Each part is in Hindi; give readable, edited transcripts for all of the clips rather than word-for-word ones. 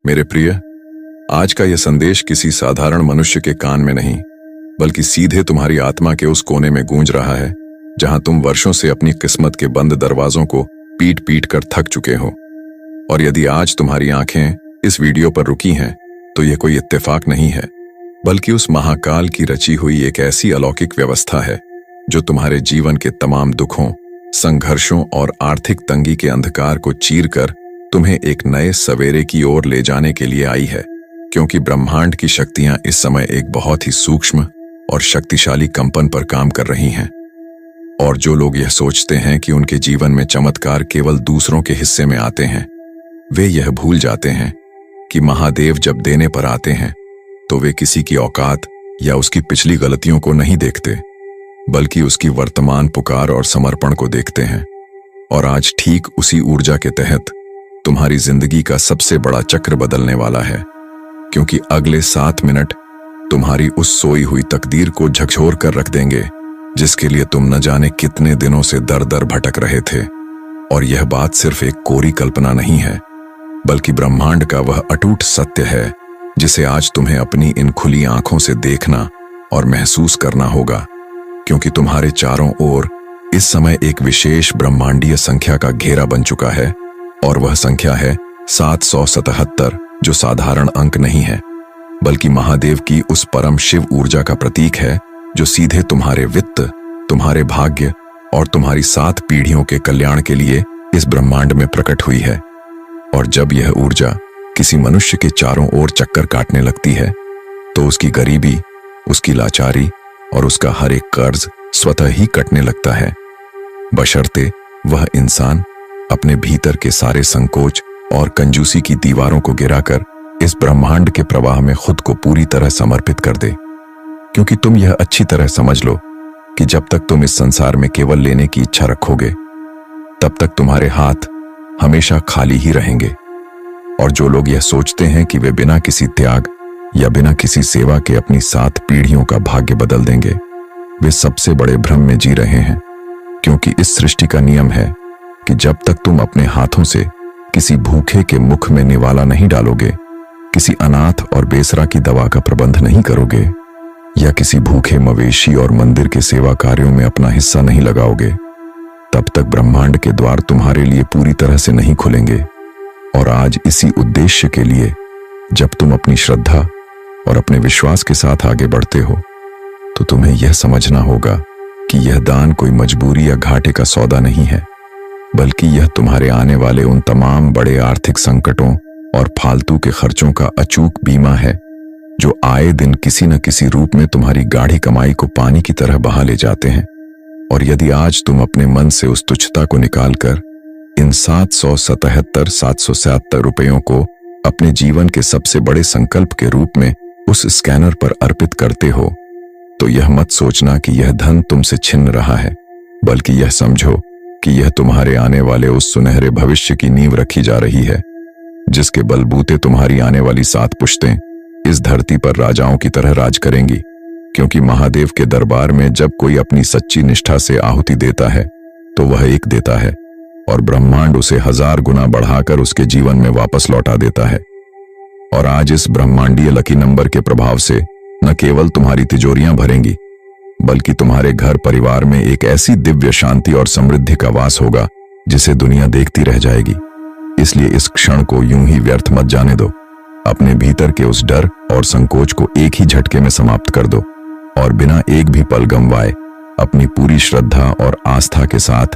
मेरे प्रिय, आज का यह संदेश किसी साधारण मनुष्य के कान में नहीं, बल्कि सीधे तुम्हारी आत्मा के उस कोने में गूंज रहा है जहां तुम वर्षों से अपनी किस्मत के बंद दरवाजों को पीट पीट कर थक चुके हो। और यदि आज तुम्हारी आंखें इस वीडियो पर रुकी हैं, तो यह कोई इत्तेफाक नहीं है, बल्कि उस महाकाल की रची हुई एक ऐसी अलौकिक व्यवस्था है जो तुम्हारे जीवन के तमाम दुखों, संघर्षों और आर्थिक तंगी के अंधकार को चीरकर तुम्हें एक नए सवेरे की ओर ले जाने के लिए आई है। क्योंकि ब्रह्मांड की शक्तियां इस समय एक बहुत ही सूक्ष्म और शक्तिशाली कंपन पर काम कर रही हैं। और जो लोग यह सोचते हैं कि उनके जीवन में चमत्कार केवल दूसरों के हिस्से में आते हैं, वे यह भूल जाते हैं कि महादेव जब देने पर आते हैं तो वे किसी की औकात या उसकी पिछली गलतियों को नहीं देखते, बल्कि उसकी वर्तमान पुकार और समर्पण को देखते हैं। और आज ठीक उसी ऊर्जा के तहत तुम्हारी जिंदगी का सबसे बड़ा चक्र बदलने वाला है, क्योंकि अगले 7 मिनट तुम्हारी उस सोई हुई तकदीर को झकझोर कर रख देंगे जिसके लिए तुम न जाने कितने दिनों से दर दर भटक रहे थे। और यह बात सिर्फ एक कोरी कल्पना नहीं है, बल्कि ब्रह्मांड का वह अटूट सत्य है जिसे आज तुम्हें अपनी इन खुली आंखों से देखना और महसूस करना होगा। क्योंकि तुम्हारे चारों ओर इस समय एक विशेष ब्रह्मांडीय संख्या का घेरा बन चुका है, और वह संख्या है 777, जो साधारण अंक नहीं है, बल्कि महादेव की उस परम शिव ऊर्जा का प्रतीक है जो सीधे तुम्हारे वित्त, तुम्हारे भाग्य और तुम्हारी 7 पीढ़ियों के कल्याण के लिए इस ब्रह्मांड में प्रकट हुई है। और जब यह ऊर्जा किसी मनुष्य के चारों ओर चक्कर काटने लगती है, तो उसकी गरीबी, उसकी लाचारी और उसका हर एक कर्ज स्वतः ही कटने लगता है, बशर्ते वह इंसान अपने भीतर के सारे संकोच और कंजूसी की दीवारों को गिराकर इस ब्रह्मांड के प्रवाह में खुद को पूरी तरह समर्पित कर दे। क्योंकि तुम यह अच्छी तरह समझ लो कि जब तक तुम इस संसार में केवल लेने की इच्छा रखोगे, तब तक तुम्हारे हाथ हमेशा खाली ही रहेंगे। और जो लोग यह सोचते हैं कि वे बिना किसी त्याग या बिना किसी सेवा के अपनी 7 पीढ़ियों का भाग्य बदल देंगे, वे सबसे बड़े भ्रम में जी रहे हैं। क्योंकि इस सृष्टि का नियम है कि जब तक तुम अपने हाथों से किसी भूखे के मुख में निवाला नहीं डालोगे, किसी अनाथ और बेसरा की दवा का प्रबंध नहीं करोगे, या किसी भूखे मवेशी और मंदिर के सेवा कार्यों में अपना हिस्सा नहीं लगाओगे, तब तक ब्रह्मांड के द्वार तुम्हारे लिए पूरी तरह से नहीं खुलेंगे। और आज इसी उद्देश्य के लिए जब तुम अपनी श्रद्धा और अपने विश्वास के साथ आगे बढ़ते हो, तो तुम्हें यह समझना होगा कि यह दान कोई मजबूरी या घाटे का सौदा नहीं है, बल्कि यह तुम्हारे आने वाले उन तमाम बड़े आर्थिक संकटों और फालतू के खर्चों का अचूक बीमा है जो आए दिन किसी न किसी रूप में तुम्हारी गाढ़ी कमाई को पानी की तरह बहा ले जाते हैं। और यदि आज तुम अपने मन से उस तुच्छता को निकालकर इन 777 रुपयों को अपने जीवन के सबसे बड़े संकल्प के रूप में उस स्कैनर पर अर्पित करते हो, तो यह मत सोचना कि यह धन तुमसे छिन रहा है, बल्कि यह समझो कि यह तुम्हारे आने वाले उस सुनहरे भविष्य की नींव रखी जा रही है, जिसके बलबूते तुम्हारी आने वाली 7 पुश्तें इस धरती पर राजाओं की तरह राज करेंगी। क्योंकि महादेव के दरबार में जब कोई अपनी सच्ची निष्ठा से आहुति देता है, तो वह एक देता है और ब्रह्मांड उसे 1000 गुना बढ़ाकर उसके जीवन में वापस लौटा देता है। और आज इस ब्रह्मांडीय लकी नंबर के प्रभाव से न केवल तुम्हारी तिजोरियां भरेंगी, बल्कि तुम्हारे घर परिवार में एक ऐसी दिव्य शांति और समृद्धि का वास होगा जिसे दुनिया देखती रह जाएगी। इसलिए इस क्षण को यूं ही व्यर्थ मत जाने दो। अपने भीतर के उस डर और संकोच को एक ही झटके में समाप्त कर दो, और बिना एक भी पल गंवाए अपनी पूरी श्रद्धा और आस्था के साथ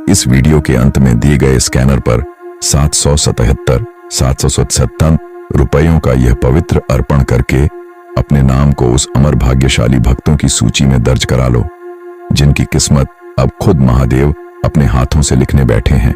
इस वीडियो के अंत में दिए गए स्कैनर पर 777 रुपयों का यह पवित्र अर्पण करके अपने नाम को उस अमर भाग्यशाली भक्तों की सूची में दर्ज करा लो, जिनकी किस्मत अब खुद महादेव अपने हाथों से लिखने बैठे हैं।